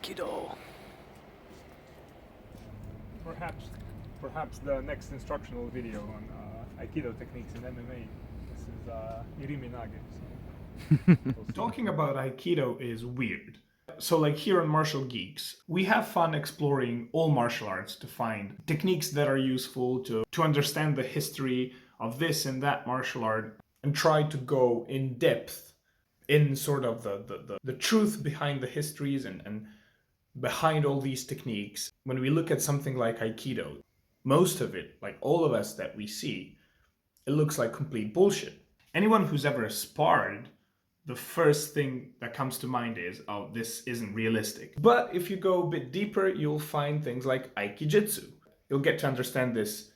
Aikido. Perhaps the next instructional video on Aikido techniques in MMA. This is Irimi Nage. So. Talking about Aikido is weird. So like here on Martial Geeks, we have fun exploring all martial arts to find techniques that are useful to understand the history of this and that martial art and try to go in depth in sort of the truth behind the histories and behind all these techniques. When we look at something like Aikido, most of it, like all of us that we see, it looks like complete bullshit. Anyone who's ever sparred, the first thing that comes to mind is, oh, this isn't realistic. But if you go a bit deeper, you'll find things like Aikijitsu. You'll get to understand this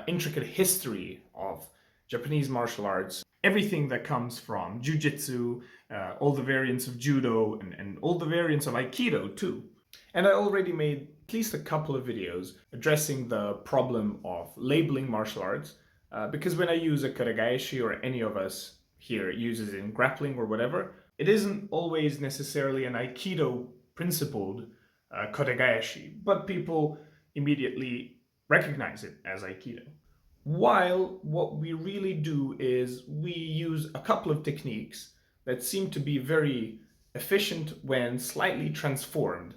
intricate history of Japanese martial arts, everything that comes from Jiu-Jitsu, all the variants of Judo, and all the variants of Aikido too. And I already made at least a couple of videos addressing the problem of labeling martial arts, because when I use a Kotegaeshi, or any of us here uses in grappling or whatever, it isn't always necessarily an Aikido principled Kotegaeshi, but people immediately recognize it as Aikido. While what we really do is we use a couple of techniques that seem to be very efficient when slightly transformed.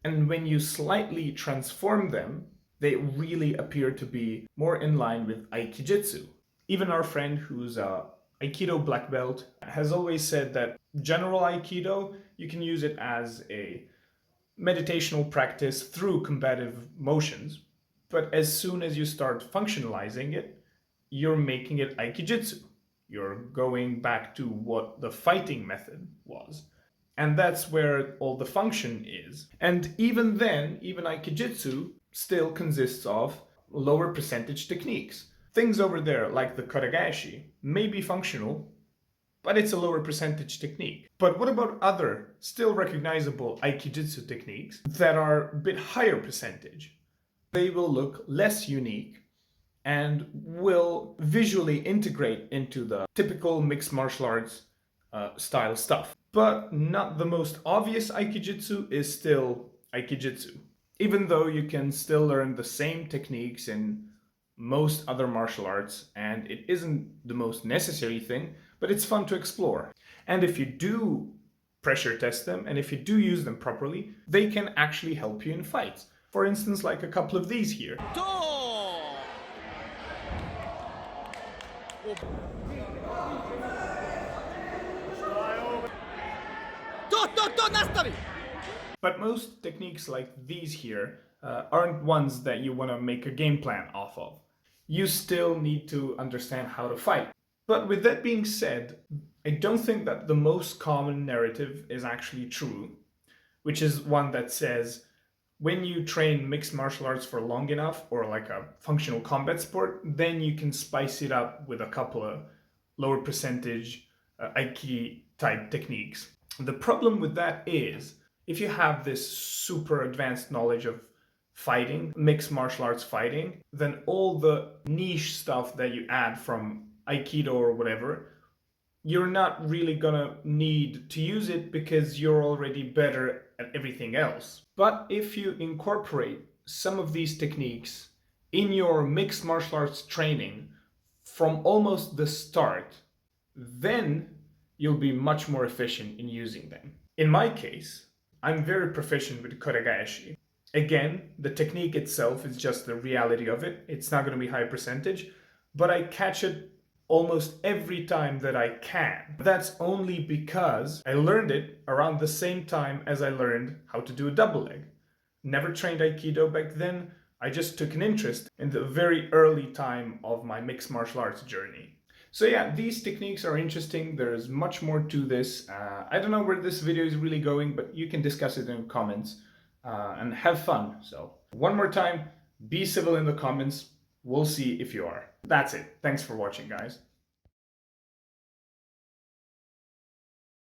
And when you slightly transform them, they really appear to be more in line with Aikijitsu. Even our friend who's a Aikido black belt has always said that general Aikido, you can use it as a meditational practice through combative motions. But as soon as you start functionalizing it, you're making it Aikijitsu. You're going back to what the fighting method was. And that's where all the function is. And even then, even Aikijitsu still consists of lower percentage techniques. Things over there, like the Kotegaeshi, may be functional, but it's a lower percentage technique. But what about other, still recognizable Aikijitsu techniques that are a bit higher percentage? They will look less unique and will visually integrate into the typical mixed martial arts style stuff. But not the most obvious Aikijitsu is still Aikijitsu. Even though you can still learn the same techniques in most other martial arts, and it isn't the most necessary thing, but it's fun to explore. And if you do pressure test them, and if you do use them properly, they can actually help you in fights. For instance, like a couple of these here. But most techniques like these here aren't ones that you want to make a game plan off of. You still need to understand how to fight. But with that being said, I don't think that the most common narrative is actually true, which is one that says when you train mixed martial arts for long enough, or like a functional combat sport, then you can spice it up with a couple of lower percentage Aiki type techniques. The problem with that is, if you have this super advanced knowledge of fighting, mixed martial arts fighting, then all the niche stuff that you add from Aikido or whatever, you're not really gonna need to use it because you're already better at everything else. But if you incorporate some of these techniques in your mixed martial arts training from almost the start, then you'll be much more efficient in using them. In my case, I'm very proficient with Kotegaeshi. Again, the technique itself is just the reality of it. It's not going to be high percentage, but I catch it almost every time that I can. That's only because I learned it around the same time as I learned how to do a double leg. Never trained Aikido back then. I just took an interest in the very early time of my mixed martial arts journey. So yeah, these techniques are interesting. There's much more to this. I don't know where this video is really going, but you can discuss it in the comments and have fun. So one more time, be civil in the comments. We'll see if you are. That's it. Thanks for watching, guys.